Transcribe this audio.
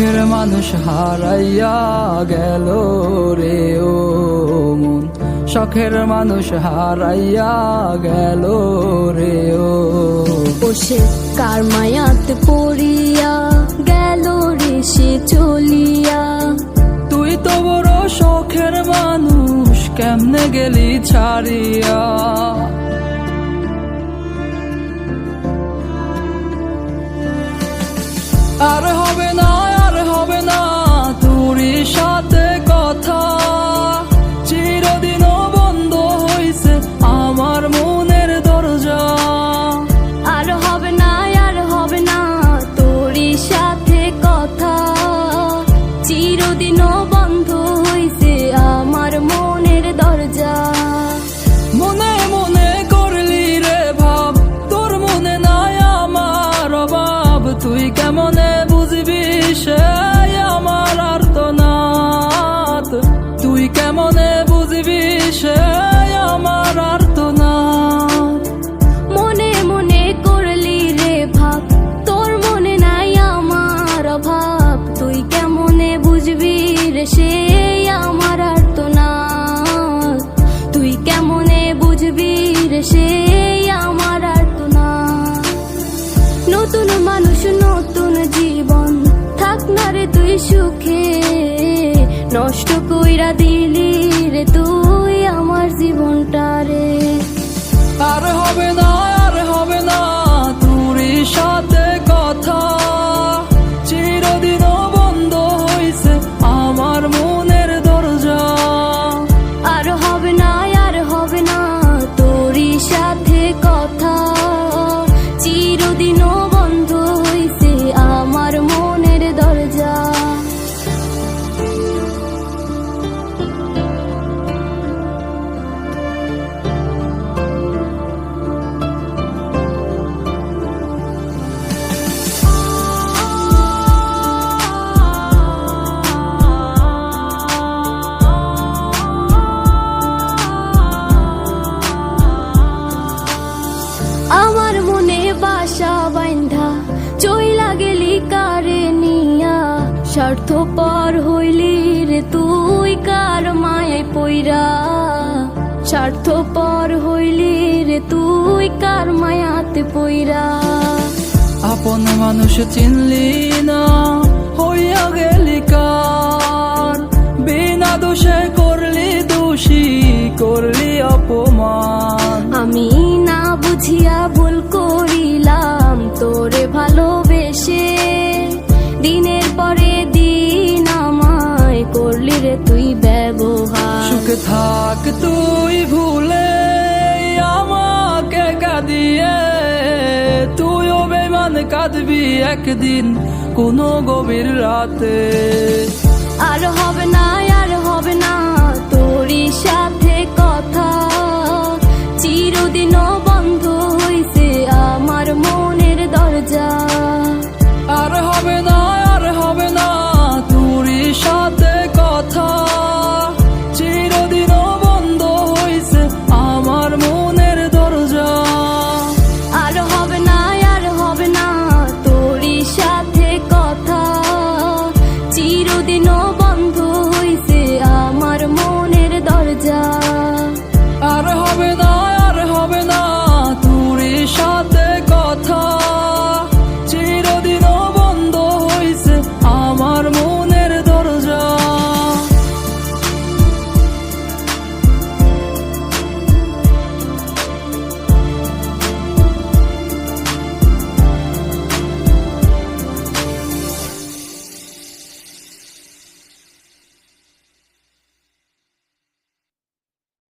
শখের মানুষ হারাইয়া গেল রে ও মন, শখের মানুষ হারাইয়া গেল রে ও। সে কার মায়াত পড়িয়া গেল রে সে চলিয়া। তুই তো বড় শখের মানুষ, কেমনে গেলি ছাড়িয়া। আর হবে না, আর হবে না তোরই সাথে কথা, চিরদিনও বন্ধ হইছে আমার মনের দরজা। আর হবে না, আর হবে না তোরই সাথে কথা, চিরদিনও বন্ধ হইছে আমার মনের দরজা। মনে মনে করলি রে ভাব, তোর মনে নাই আমার অভাব, তুই কেমনে বুঝবি সে আমার আর্তনাদ, তুই কেমনে বুঝবি সে আমার আর্তনাদ। মনে মনে করলি রে ভাব, তোর মনে নাই আমার অভাব, তুই কেমনে বুঝবি রে সে আমার আর্তনাদ, তুই কেমনে বুঝবি রে সে আমার আর্তনাদ। নতুন মানুষ নতুন জীবন, থাক না রে তুই সুখে, নষ্ট কইরা দিলি রে তুই আমার জীবনটা রে। আর হবে না, আর হবে না তোরই সাথে কথা, চিরদিনও বন্ধ হইছে আমার মনের দরজা। আর হবে না, আর হবে না তোরই সাথে কথা, চিরদিনও বন্ধ হইছে আমার মনের দরজা। আমার মনে বাসা বাইন্ধা চইলা গেলি কারে নিয়া, স্বার্থপর হইলি রে তুই কার মায়ায় পইরা, স্বার্থপর হইলি রে তুই কার মায়াতে পইরা। আপন মানুষ চিনলি না, হইয়া গেলি কার, বিনা দোষে করলি দোষী, করলি অপমান। আমি না বুঝিয়া ভুল করিলাম তোরে ভালোবেসে, দিনের পরে দিন আমায় করলি রে তুই ব্যবহার। সুখে থাক তুই ভুলে আমাকে কাঁদিয়ে, তুইও বেমান কাঁদবি একদিন কোনো গভীর রাতে। আর হবে না,